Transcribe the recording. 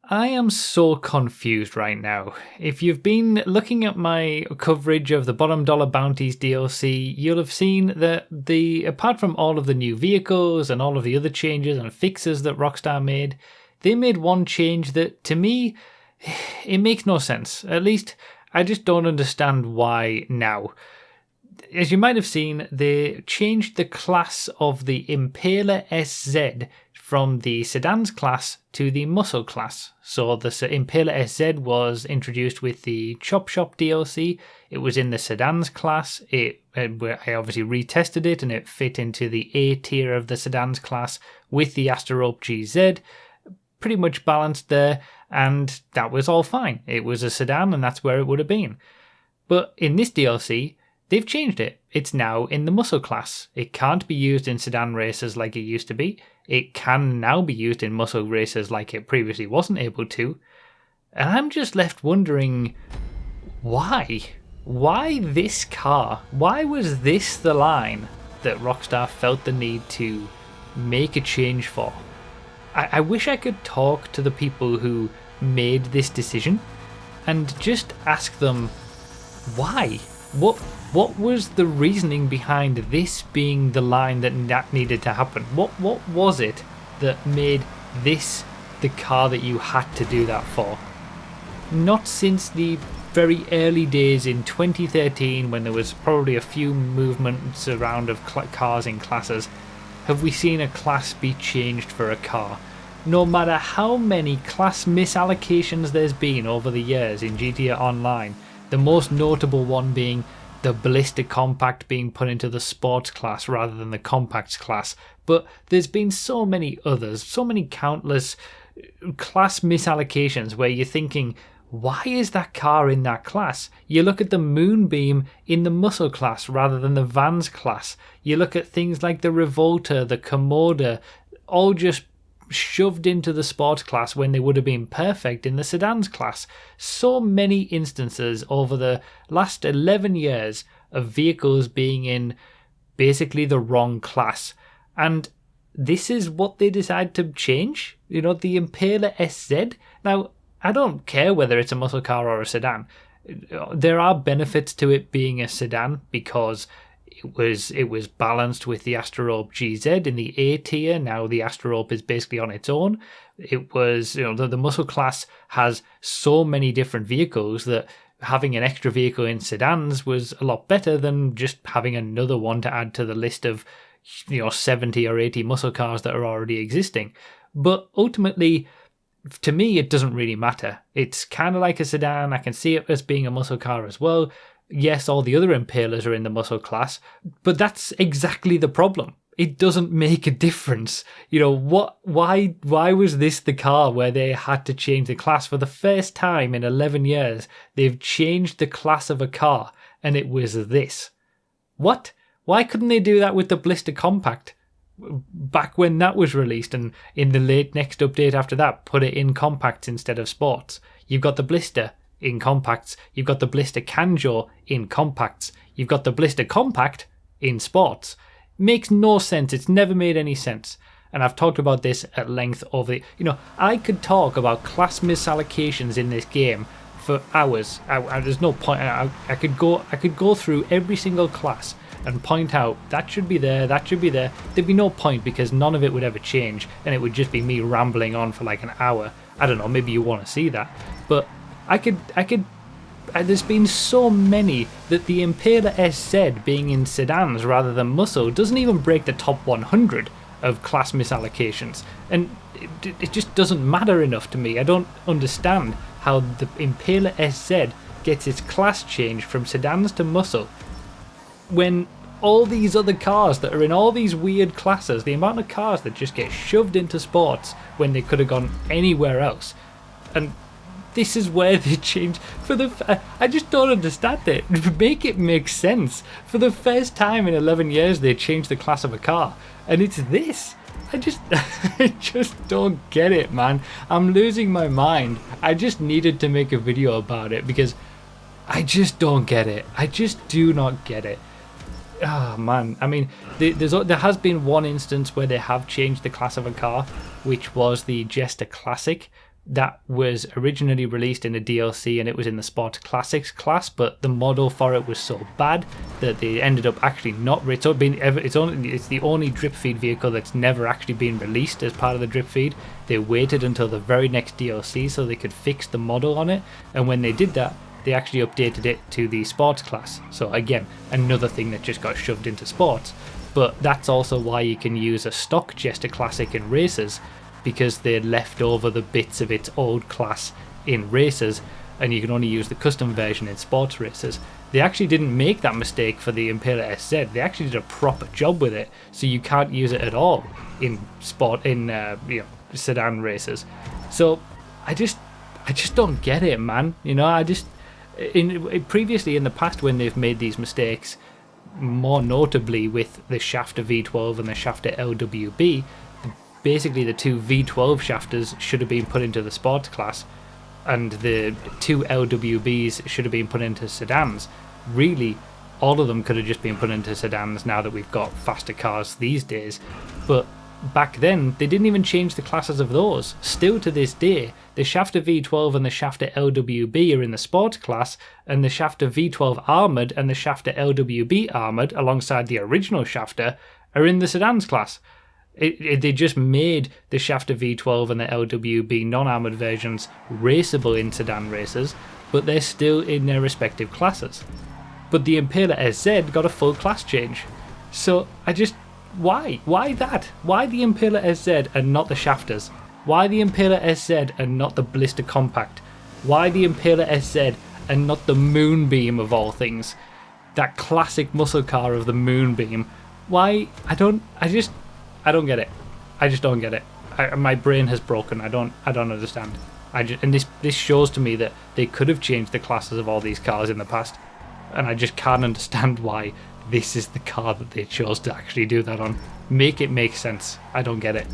I am so confused right now. If you've been looking at my coverage of the Bottom Dollar Bounties DLC, you'll have seen that apart from all of the new vehicles and all of the other changes and fixes that Rockstar made, they made one change that, to me, it makes no sense. At least, I just don't understand why now. As you might have seen, they changed the class of the Impaler SZ from the Sedans class to the Muscle class. So the Impaler SZ was introduced with the Chop Shop DLC. It was in the Sedans class. I obviously retested it and it fit into the A tier of the Sedans class with the Asterope GZ. Pretty much balanced there, and that was all fine. It was a sedan and that's where it would have been. But in this DLC, they've changed it. It's now in the muscle class. It can't be used in sedan races like it used to be. It can now be used in muscle races like it previously wasn't able to. And I'm just left wondering, why? Why this car? Why was this the line that Rockstar felt the need to make a change for? I wish I could talk to the people who made this decision and just ask them why. What was the reasoning behind this being the line that needed to happen? What was it that made this the car that you had to do that for? Not since the very early days in 2013, when there was probably a few movements around of cars in classes, have we seen a class be changed for a car. No matter how many class misallocations there's been over the years in GTA Online, the most notable one being the Ballista Compact being put into the Sports class rather than the Compacts class. But there's been so many others, so many countless class misallocations where you're thinking, why is that car in that class? You look at the Moonbeam in the Muscle class rather than the Vans class. You look at things like the Revolta, the Komoda, all just shoved into the Sports class when they would have been perfect in the Sedans class. So many instances over the last 11 years of vehicles being in basically the wrong class. And this is what they decide to change? You know, the Impaler SZ? Now, I don't care whether it's a muscle car or a sedan. There are benefits to it being a sedan because it was balanced with the Asterope GZ in the A tier. Now the Asterope is basically on its own. It was, the muscle class has so many different vehicles that having an extra vehicle in sedans was a lot better than just having another one to add to the list of 70 or 80 muscle cars that are already existing. But ultimately, to me, it doesn't really matter. It's kind of like a sedan. I can see it as being a muscle car as well. Yes, all the other Impalers are in the muscle class, but that's exactly the problem. It doesn't make a difference. Why was this the car where they had to change the class? For the first time in 11 years, they've changed the class of a car, and it was this. What? Why couldn't they do that with the Ballista Compact? Back when that was released, and in the late next update after that, put it in compacts instead of sports. You've got the Ballista in compacts, you've got the Ballista Canjo in compacts, you've got the Ballista Compact in sports. Makes no sense. It's never made any sense. And I've talked about this at length over I could talk about class misallocations in this game for hours. There's no point. I could go through every single class and point out that should be there, that should be there. There'd be no point because none of it would ever change, and it would just be me rambling on for like an hour. I don't know, maybe you want to see that, but I could. There's been so many that the Impaler SZ being in sedans rather than muscle doesn't even break the top 100 of class misallocations, and it just doesn't matter enough to me. I don't understand how the Impaler SZ gets its class changed from sedans to muscle when all these other cars that are in all these weird classes, the amount of cars that just get shoved into sports when they could have gone anywhere else. And this is where they changed I just don't understand it. Make it make sense. For the first time in 11 years, they changed the class of a car, and it's this. I just don't get it, man. I'm losing my mind. I just needed to make a video about it because I just don't get it. I just do not get it. Oh man, I mean, there has been one instance where they have changed the class of a car, which was the Jester Classic, that was originally released in a DLC and it was in the Sport Classics class, but the model for it was so bad that they ended up actually not. It's the only drip feed vehicle that's never actually been released as part of the drip feed. They waited until the very next DLC so they could fix the model on it, and when they did that, they actually updated it to the sports class. So again, another thing that just got shoved into sports. But that's also why you can use a stock Jester Classic in races, because they left over the bits of its old class in races, and you can only use the custom version in sports races. They actually didn't make that mistake for the Impaler SZ. They actually did a proper job with it, so you can't use it at all in sedan races. So I just don't get it, man. Previously in the past, when they've made these mistakes, more notably with the Shafter V12 and the Shafter LWB, basically the two V12 shafters should have been put into the sports class, and the two LWBs should have been put into sedans. Really, all of them could have just been put into sedans now that we've got faster cars these days. But back then, they didn't even change the classes of those. Still to this day, the Shafter V12 and the Shafter LWB are in the sport class, and the Shafter V12 Armoured and the Shafter LWB Armoured, alongside the original Shafter, are in the sedans class. They just made the Shafter V12 and the LWB non-armoured versions raceable in sedan races, but they're still in their respective classes. But the Impaler SZ got a full class change. So why? Why that? Why the Impaler SZ and not the Shafters? Why the Impaler SZ and not the Blister Compact? Why the Impaler SZ and not the Moonbeam of all things? That classic muscle car of the Moonbeam. Why? I don't get it. I just don't get it. My brain has broken. I don't understand. And this shows to me that they could have changed the classes of all these cars in the past, and I just can't understand why this is the car that they chose to actually do that on. Make it make sense. I don't get it.